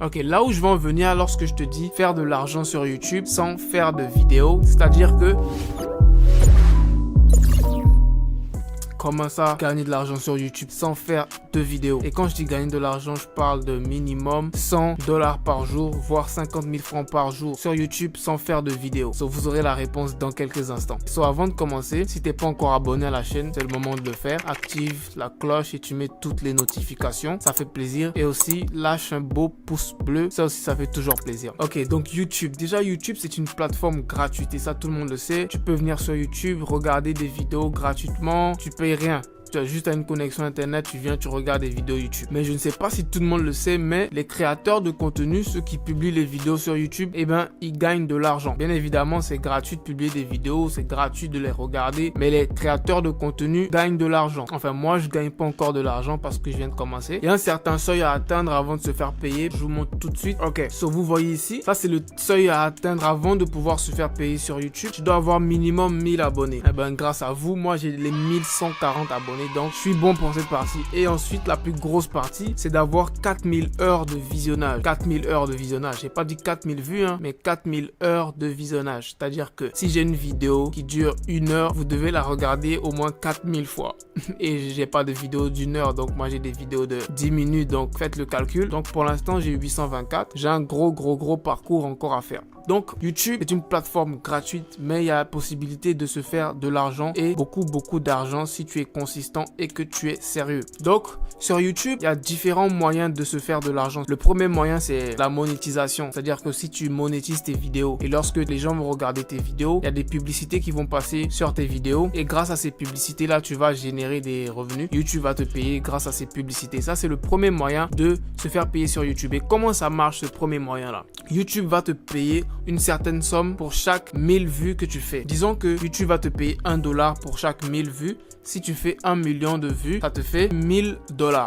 Ok, là où je veux en venir lorsque je te dis faire de l'argent sur YouTube sans faire de vidéo, c'est-à-dire que... Comment ça, gagner de l'argent sur YouTube sans faire de vidéos? Et quand je dis gagner de l'argent, je parle de minimum $100 par jour, voire 50 000 francs par jour sur YouTube sans faire de vidéos. So, vous aurez la réponse dans quelques instants. So, avant de commencer, si t'es pas encore abonné à la chaîne, c'est le moment de le faire. Active la cloche et tu mets toutes les notifications. Ça fait plaisir. Et aussi, lâche un beau pouce bleu. Ça aussi, ça fait toujours plaisir. Ok, donc YouTube. Déjà, YouTube, c'est une plateforme gratuite et ça, tout le monde le sait. Tu peux venir sur YouTube, regarder des vidéos gratuitement. Tu payes rien. Tu as juste une connexion internet, tu viens, tu regardes des vidéos YouTube. Mais je ne sais pas si tout le monde le sait, mais les créateurs de contenu, ceux qui publient les vidéos sur YouTube, eh ben, ils gagnent de l'argent. Bien évidemment, c'est gratuit de publier des vidéos, c'est gratuit de les regarder, mais les créateurs de contenu gagnent de l'argent. Enfin, moi, je gagne pas encore de l'argent parce que je viens de commencer. Il y a un certain seuil à atteindre avant de se faire payer. Je vous montre tout de suite. Ok, so vous voyez ici, ça c'est le seuil à atteindre avant de pouvoir se faire payer sur YouTube. Tu dois avoir minimum 1000 abonnés. Eh ben, grâce à vous, moi, j'ai les 1140 abonnés. Donc, je suis bon pour cette partie. Et ensuite, la plus grosse partie, c'est d'avoir 4000 heures de visionnage. 4000 heures de visionnage. J'ai pas dit 4000 vues, hein, mais 4000 heures de visionnage. C'est-à-dire que si j'ai une vidéo qui dure 1 heure, vous devez la regarder au moins 4000 fois. Et j'ai pas de vidéo d'1 heure. Donc, moi, j'ai des vidéos de 10 minutes. Donc, faites le calcul. Donc, pour l'instant, j'ai 824. J'ai un gros parcours encore à faire. Donc, YouTube est une plateforme gratuite, mais il y a la possibilité de se faire de l'argent et beaucoup d'argent si tu es consistant et que tu es sérieux. Donc, sur YouTube, il y a différents moyens de se faire de l'argent. Le premier moyen, c'est la monétisation. C'est-à-dire que si tu monétises tes vidéos et lorsque les gens vont regarder tes vidéos, il y a des publicités qui vont passer sur tes vidéos et grâce à ces publicités-là, tu vas générer des revenus. YouTube va te payer grâce à ces publicités. Ça, c'est le premier moyen de se faire payer sur YouTube. Et comment ça marche, ce premier moyen-là? YouTube va te payer une certaine somme pour chaque 1000 vues que tu fais. Disons que YouTube va te payer $1 pour chaque 1000 vues. Si tu fais 1 million de vues, ça te fait $1000.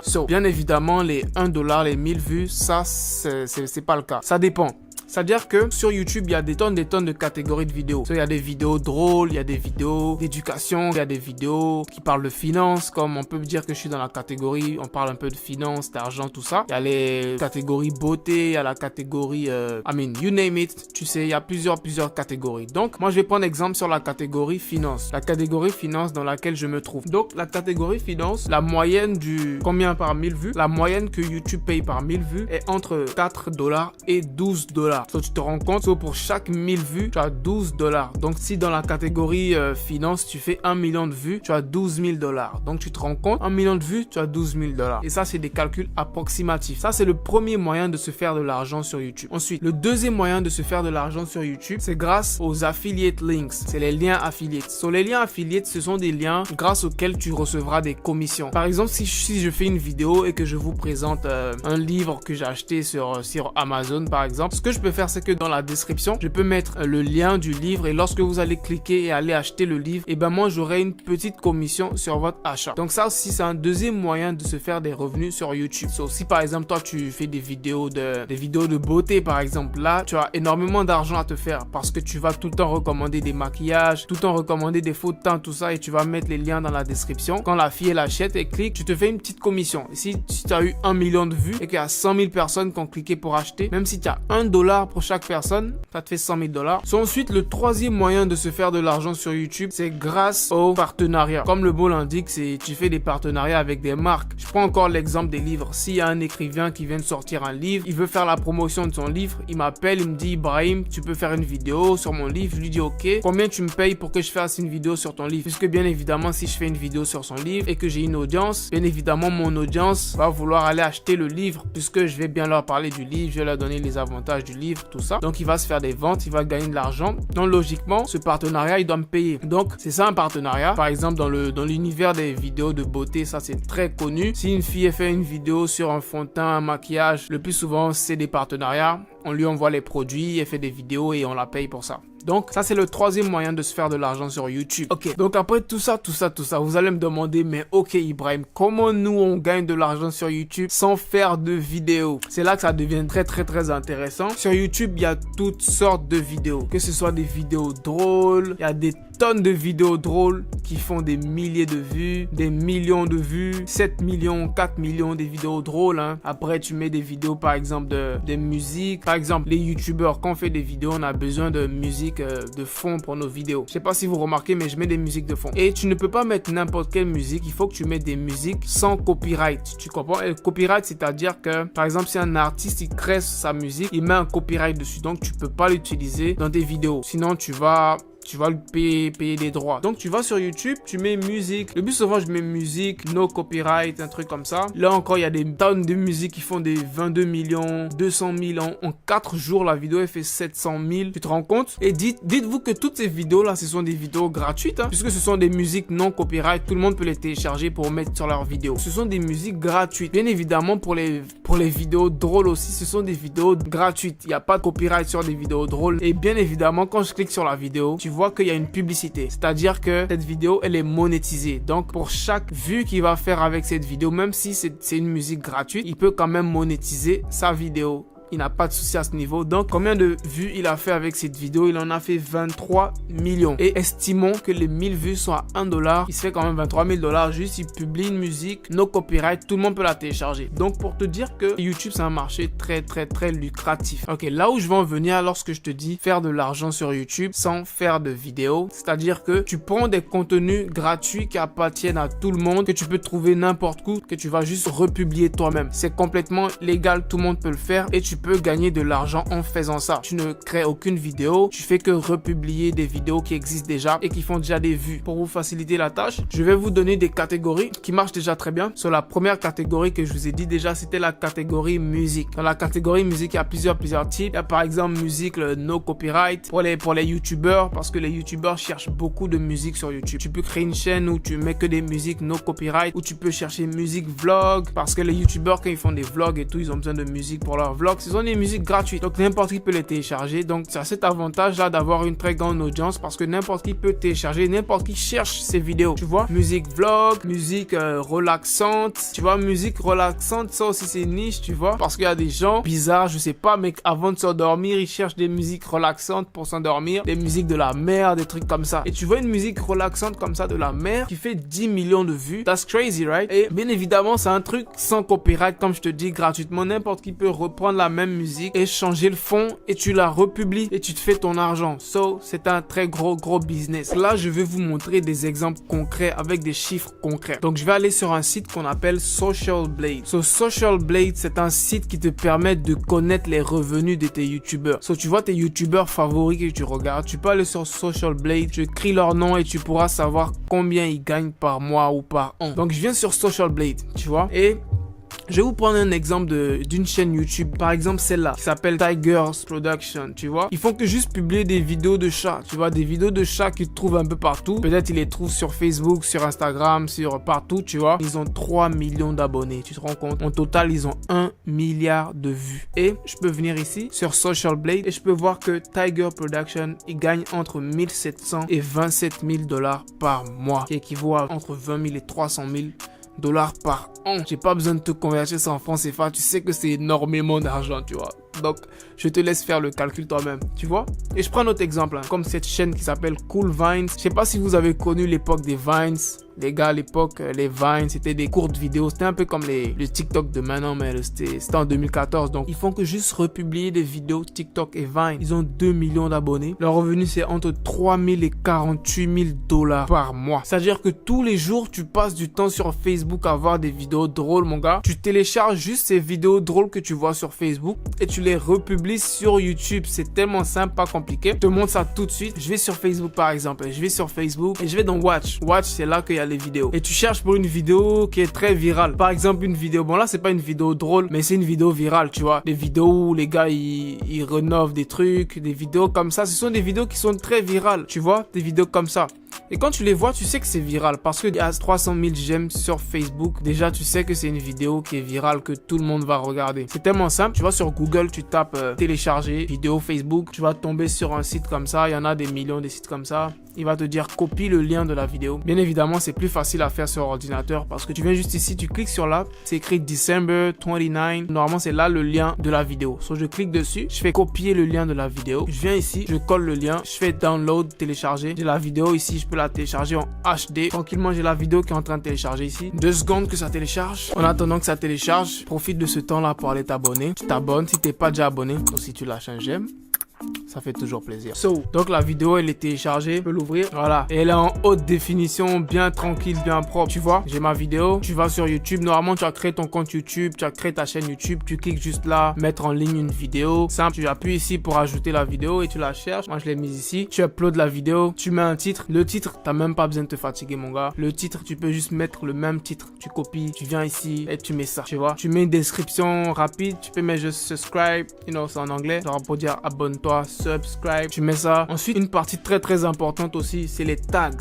So, bien évidemment, les $1, les 1000 vues, ça, c'est pas le cas. Ça dépend. C'est-à-dire que sur YouTube, il y a des tonnes de catégories de vidéos. Il y a des vidéos drôles, il y a des vidéos d'éducation, il y a des vidéos qui parlent de finance, comme on peut dire que je suis dans la catégorie, on parle un peu de finance, d'argent, tout ça. Il y a les catégories beauté, il y a la catégorie, you name it, tu sais, il y a plusieurs catégories. Donc, moi, je vais prendre exemple sur la catégorie finance. La catégorie finance dans laquelle je me trouve. Donc, la catégorie finance, la moyenne du combien par 1000 vues, la moyenne que YouTube paye par 1000 vues est entre $4 et $12. So, tu te rends compte, pour chaque 1000 vues, tu as $12. Donc, si dans la catégorie finance, tu fais 1 million de vues, tu as $12 000. Donc, tu te rends compte, 1 million de vues, tu as $12 000. Et ça, c'est des calculs approximatifs. Ça, c'est le premier moyen de se faire de l'argent sur YouTube. Ensuite, le deuxième moyen de se faire de l'argent sur YouTube, c'est grâce aux affiliate links. C'est les liens affiliates. So, les liens affiliates, ce sont des liens grâce auxquels tu recevras des commissions. Par exemple, si je fais une vidéo et que je vous présente un livre que j'ai acheté sur Amazon, par exemple, ce que je peux faire, c'est que dans la description, je peux mettre le lien du livre et lorsque vous allez cliquer et aller acheter le livre, et ben moi j'aurai une petite commission sur votre achat. Donc ça aussi, c'est un deuxième moyen de se faire des revenus sur YouTube. So, si par exemple toi tu fais des vidéos de beauté par exemple, là tu as énormément d'argent à te faire parce que tu vas tout le temps recommander des maquillages, tout le temps recommander des faux de teint, tout ça, et tu vas mettre les liens dans la description. Quand la fille elle achète et clique, tu te fais une petite commission. Et si tu as eu 1 million de vues et qu'il y a 100 000 personnes qui ont cliqué pour acheter, même si tu as $1 pour chaque personne, ça te fait $100 000. So, ensuite, le troisième moyen de se faire de l'argent sur YouTube, c'est grâce aux partenariats. Comme le mot l'indique, c'est tu fais des partenariats avec des marques. Je prends encore l'exemple des livres. S'il y a un écrivain qui vient de sortir un livre, il veut faire la promotion de son livre, il m'appelle, il me dit Ibrahim, tu peux faire une vidéo sur mon livre. Je lui dis ok, combien tu me payes pour que je fasse une vidéo sur ton livre? Puisque bien évidemment, si je fais une vidéo sur son livre et que j'ai une audience, bien évidemment, mon audience va vouloir aller acheter le livre puisque je vais bien leur parler du livre, je vais leur donner les avantages du livre, tout ça. Donc, il va se faire des ventes, il va gagner de l'argent. Donc, logiquement, ce partenariat, il doit me payer. Donc, c'est ça un partenariat. Par exemple, dans l'univers des vidéos de beauté, ça, c'est très connu. Si une fille fait une vidéo sur un fond de teint, un maquillage, le plus souvent, c'est des partenariats. On lui envoie les produits, elle fait des vidéos et on la paye pour ça. Donc, ça, c'est le troisième moyen de se faire de l'argent sur YouTube. Ok, donc après tout ça, vous allez me demander, mais ok Ibrahim, comment nous on gagne de l'argent sur YouTube sans faire de vidéos? C'est là que ça devient très intéressant. Sur YouTube, il y a toutes sortes de vidéos. Que ce soit des vidéos drôles, il y a des tonnes de vidéos drôles qui font des milliers de vues, des millions de vues, 7 millions, 4 millions, des vidéos drôles. Hein. Après, tu mets des vidéos, par exemple, de musique. Par exemple, les youtubeurs, quand on fait des vidéos, on a besoin de musique de fond pour nos vidéos. Je sais pas si vous remarquez, mais je mets des musiques de fond. Et tu ne peux pas mettre n'importe quelle musique. Il faut que tu mettes des musiques sans copyright. Tu comprends? Et le copyright, c'est-à-dire que, par exemple, si un artiste, il crée sa musique, il met un copyright dessus. Donc, tu peux pas l'utiliser dans tes vidéos. Sinon, tu vas lui payer des droits. Donc, tu vas sur YouTube, tu mets musique. Le plus souvent, je mets musique, no copyright, un truc comme ça. Là encore, il y a des tonnes de musique qui font des 22 millions, 200 000 en 4 jours. La vidéo, elle fait 700 000. Tu te rends compte? Et dites-vous que toutes ces vidéos-là, ce sont des vidéos gratuites, hein, puisque ce sont des musiques non copyright. Tout le monde peut les télécharger pour mettre sur leur vidéo. Ce sont des musiques gratuites. Bien évidemment, pour les vidéos drôles aussi, ce sont des vidéos gratuites. Il n'y a pas de copyright sur des vidéos drôles. Et bien évidemment, quand je clique sur la vidéo, tu vois qu'il y a une publicité. C'est-à-dire que cette vidéo, elle est monétisée. Donc, pour chaque vue qu'il va faire avec cette vidéo, même si c'est une musique gratuite, il peut quand même monétiser sa vidéo. Il n'a pas de souci à ce niveau. Donc, combien de vues il a fait avec cette vidéo? Il en a fait 23 millions. Et estimons que les 1000 vues sont à 1 $. Il se fait quand même 23 000 $. Juste, il publie une musique, no copyright. Tout le monde peut la télécharger. Donc, pour te dire que YouTube, c'est un marché très, très, très lucratif. Ok, là où je vais en venir lorsque je te dis faire de l'argent sur YouTube sans faire de vidéos, c'est-à-dire que tu prends des contenus gratuits qui appartiennent à tout le monde, que tu peux trouver n'importe où, que tu vas juste republier toi-même. C'est complètement légal. Tout le monde peut le faire et tu peux gagner de l'argent en faisant ça. Tu ne crées aucune vidéo, tu fais que republier des vidéos qui existent déjà et qui font déjà des vues. Pour vous faciliter la tâche, je vais vous donner des catégories qui marchent déjà très bien. Sur la première catégorie que je vous ai dit déjà, c'était la catégorie musique. Dans la catégorie musique, il y a plusieurs types. Il y a par exemple musique, le no copyright pour les youtubeurs, parce que les youtubeurs cherchent beaucoup de musique sur YouTube. Tu peux créer une chaîne où tu mets que des musiques no copyright, où tu peux chercher musique vlog, parce que les youtubeurs, quand ils font des vlogs et tout, ils ont besoin de musique pour leurs vlogs. Ce sont des musiques gratuites, donc n'importe qui peut les télécharger. Donc c'est cet avantage là d'avoir une très grande audience, parce que n'importe qui peut télécharger, n'importe qui cherche ces vidéos, tu vois. Musique vlog, musique relaxante, tu vois. Musique relaxante, ça aussi c'est niche, tu vois, parce qu'il y a des gens bizarres, je sais pas, mais avant de s'endormir, ils cherchent des musiques relaxantes pour s'endormir, des musiques de la mer, des trucs comme ça. Et tu vois une musique relaxante comme ça de la mer qui fait 10 millions de vues, that's crazy, right? Et bien évidemment, c'est un truc sans copyright, comme je te dis, gratuitement. N'importe qui peut reprendre la même musique et changer le fond et tu la republies et tu te fais ton argent. So, c'est un très gros business. Là, je vais vous montrer des exemples concrets avec des chiffres concrets. Donc, je vais aller sur un site qu'on appelle Social Blade. So, Social Blade, c'est un site qui te permet de connaître les revenus de tes youtubeurs. So, tu vois tes youtubeurs favoris que tu regardes, tu peux aller sur Social Blade, tu écris leur nom et tu pourras savoir combien ils gagnent par mois ou par an. Donc, je viens sur Social Blade, tu vois, et je vais vous prendre un exemple d'une chaîne YouTube, par exemple celle-là, qui s'appelle Tigers Production, tu vois. Ils font que juste publier des vidéos de chats, tu vois, des vidéos de chats qu'ils trouvent un peu partout. Peut-être ils les trouvent sur Facebook, sur Instagram, sur partout, tu vois. Ils ont 3 millions d'abonnés, tu te rends compte? En total, ils ont 1 milliard de vues. Et je peux venir ici, sur Social Blade, et je peux voir que Tiger Production, il gagne entre 1700 et 27 000 $ par mois, qui équivaut à entre 20 000 et 300 000 $ par an. J'ai pas besoin de te convertir ça en francs CFA. Tu sais que c'est énormément d'argent, tu vois. Donc, je te laisse faire le calcul toi-même, tu vois. Et je prends un autre exemple, hein, comme cette chaîne qui s'appelle Cool Vines. Je sais pas si vous avez connu l'époque des Vines. Les gars, à l'époque, les Vines, c'était des courtes vidéos. C'était un peu comme le TikTok de maintenant, mais c'était en 2014. Donc, ils font que juste republier des vidéos TikTok et Vine. Ils ont 2 millions d'abonnés. Leur revenu, c'est entre 3 000 et 48 000 $ par mois. C'est-à-dire que tous les jours, tu passes du temps sur Facebook à voir des vidéos drôles, mon gars. Tu télécharges juste ces vidéos drôles que tu vois sur Facebook et tu les republies sur YouTube. C'est tellement simple, pas compliqué. Je te montre ça tout de suite. Je vais sur Facebook, par exemple. Je vais sur Facebook et je vais dans Watch. Watch, c'est là qu'il y a les vidéos. Et tu cherches pour une vidéo qui est très virale. Par exemple, une vidéo, bon là, c'est pas une vidéo drôle, mais c'est une vidéo virale, tu vois. Des vidéos où les gars, ils rénovent des trucs, des vidéos comme ça. Ce sont des vidéos qui sont très virales, tu vois. Des vidéos comme ça. Et quand tu les vois, tu sais que c'est viral parce qu'il y a 300 000 j'aime sur Facebook. Déjà, tu sais que c'est une vidéo qui est virale, que tout le monde va regarder. C'est tellement simple. Tu vas sur Google, tu tapes télécharger vidéo Facebook. Tu vas tomber sur un site comme ça. Il y en a des millions de sites comme ça. il va te dire copie le lien de la vidéo. Bien évidemment, c'est plus facile à faire sur ordinateur parce que tu viens juste ici, tu cliques sur là, c'est écrit December 29. Normalement, c'est là le lien de la vidéo. So, je clique dessus, je fais copier le lien de la vidéo. Je viens ici, je colle le lien, je fais download, télécharger. J'ai la vidéo ici, je peux la télécharger en HD. Tranquillement, j'ai la vidéo qui est en train de télécharger ici. 2 secondes que ça télécharge. En attendant que ça télécharge, profite de ce temps-là pour aller t'abonner. Tu t'abonnes si t'es pas déjà abonné ou si tu lâches un j'aime. Ça fait toujours plaisir. Donc la vidéo elle est téléchargée, je peux l'ouvrir, voilà. Et elle est en haute définition, bien tranquille, bien propre. Tu vois, j'ai ma vidéo, tu vas sur YouTube. Normalement, tu as créé ton compte YouTube, tu as créé ta chaîne YouTube, tu cliques juste là, mettre en ligne une vidéo. Simple, tu appuies ici pour ajouter la vidéo et tu la cherches. Moi, je l'ai mise ici. Tu uploads la vidéo, tu mets un titre. Le titre, t'as même pas besoin de te fatiguer, mon gars. Le titre, tu peux juste mettre le même titre. Tu copies, tu viens ici et tu mets ça, tu vois. Tu mets une description rapide, tu peux mettre juste subscribe, c'est en anglais. Ça va pour dire abonne-toi, subscribe, tu mets ça. Ensuite, une partie très importante aussi, c'est les tags.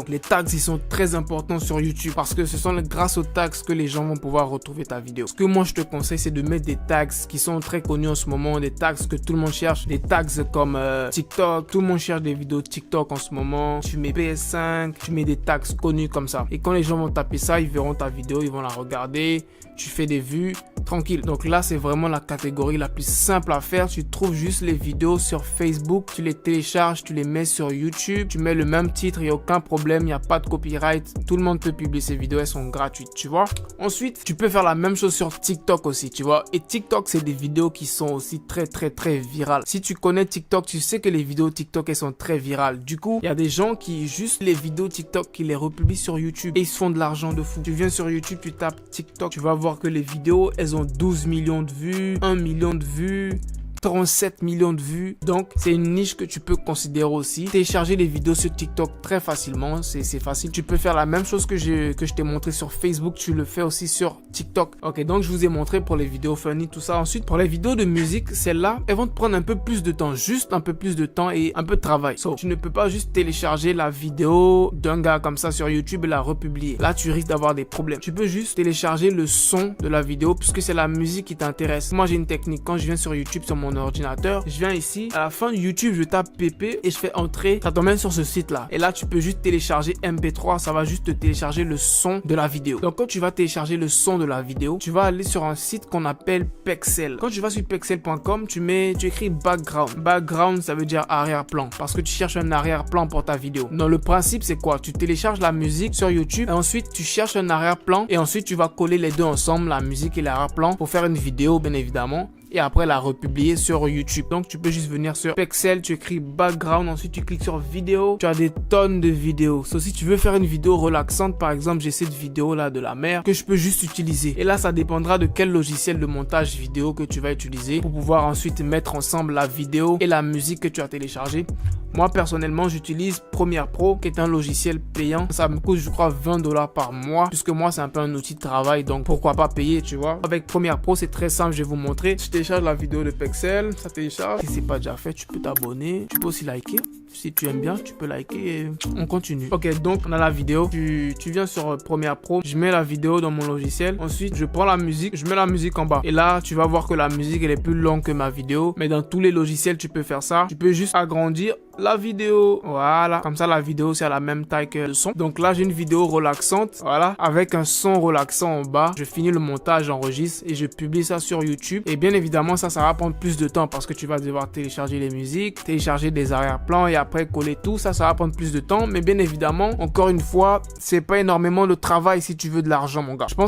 Les tags, ils sont très importants sur YouTube parce que ce sont grâce aux tags que les gens vont pouvoir retrouver ta vidéo. Ce que moi, je te conseille, c'est de mettre des tags qui sont très connus en ce moment, des tags que tout le monde cherche, des tags comme TikTok. Tout le monde cherche des vidéos TikTok en ce moment. Tu mets PS5, tu mets des tags connus comme ça. Et quand les gens vont taper ça, ils verront ta vidéo, ils vont la regarder. Tu fais des vues, tranquille. Donc là, c'est vraiment la catégorie la plus simple à faire. Tu trouves juste les vidéos sur Facebook, tu les télécharges, tu les mets sur YouTube, tu mets le même titre, il n'y a aucun problème, il n'y a pas de copyright. Tout le monde peut publier ces vidéos, elles sont gratuites, tu vois. Ensuite, tu peux faire la même chose sur TikTok aussi, tu vois. Et TikTok, c'est des vidéos qui sont aussi très virales. Si tu connais TikTok, tu sais que les vidéos TikTok, elles sont très virales. Du coup, il y a des gens qui, juste les vidéos TikTok, qui les republient sur YouTube et ils se font de l'argent de fou. Tu viens sur YouTube, tu tapes TikTok, tu vas voir que les vidéos, elles ont 12 millions de vues, 1 million de vues, 37 millions de vues. Donc, c'est une niche que tu peux considérer aussi. Télécharger les vidéos sur TikTok très facilement. C'est facile. Tu peux faire la même chose que je t'ai montré sur Facebook. Tu le fais aussi sur TikTok. Ok, donc je vous ai montré pour les vidéos funny, tout ça. Ensuite, pour les vidéos de musique, celles-là, elles vont te prendre un peu plus de temps. Juste un peu plus de temps et un peu de travail. Tu ne peux pas juste télécharger la vidéo d'un gars comme ça sur YouTube et la republier. Là, tu risques d'avoir des problèmes. Tu peux juste télécharger le son de la vidéo puisque c'est la musique qui t'intéresse. Moi, j'ai une technique. Quand je viens sur YouTube, sur mon ordinateur, je viens ici, à la fin de YouTube, je tape PP et je fais entrer, ça t'emmène sur ce site là. Et là, tu peux juste télécharger MP3, ça va juste te télécharger le son de la vidéo. Donc, quand tu vas télécharger le son de la vidéo, tu vas aller sur un site qu'on appelle Pexel. Quand tu vas sur pexel.com, tu écris background. Background, ça veut dire arrière-plan parce que tu cherches un arrière-plan pour ta vidéo. Donc, le principe, c'est quoi? Tu télécharges la musique sur YouTube et ensuite, tu cherches un arrière-plan et ensuite, tu vas coller les deux ensemble, la musique et l'arrière-plan pour faire une vidéo, bien évidemment. Et après la republier sur YouTube. Donc tu peux juste venir sur Pexel, tu écris background, ensuite tu cliques sur vidéo. Tu as des tonnes de vidéos. Si tu veux faire une vidéo relaxante, par exemple, j'ai cette vidéo là de la mer que je peux juste utiliser. Et là, ça dépendra de quel logiciel de montage vidéo que tu vas utiliser pour pouvoir ensuite mettre ensemble la vidéo et la musique que tu as téléchargée. Moi, personnellement, j'utilise Premiere Pro, qui est un logiciel payant. Ça me coûte, je crois, 20 $ par mois, puisque moi, c'est un peu un outil de travail, donc pourquoi pas payer, tu vois. Avec Premiere Pro, c'est très simple, je vais vous montrer. Tu télécharges la vidéo de Pexel, ça télécharge. Si c'est pas déjà fait, tu peux t'abonner. Tu peux aussi liker. Si tu aimes bien, tu peux liker et on continue. Ok, donc on a la vidéo. Tu viens sur Premiere Pro, je mets la vidéo dans mon logiciel. Ensuite, je prends la musique, je mets la musique en bas. Et là, tu vas voir que la musique, elle est plus longue que ma vidéo. Mais dans tous les logiciels, tu peux faire ça. Tu peux juste agrandir la vidéo. Voilà. Comme ça, la vidéo, c'est à la même taille que le son. Donc là, j'ai une vidéo relaxante. Voilà. Avec un son relaxant en bas. Je finis le montage, j'enregistre et je publie ça sur YouTube. Et bien évidemment, ça va prendre plus de temps parce que tu vas devoir télécharger les musiques, télécharger des arrière-plans et après coller tout. Ça va prendre plus de temps. Mais bien évidemment, encore une fois, c'est pas énormément de travail si tu veux de l'argent, mon gars. Je pense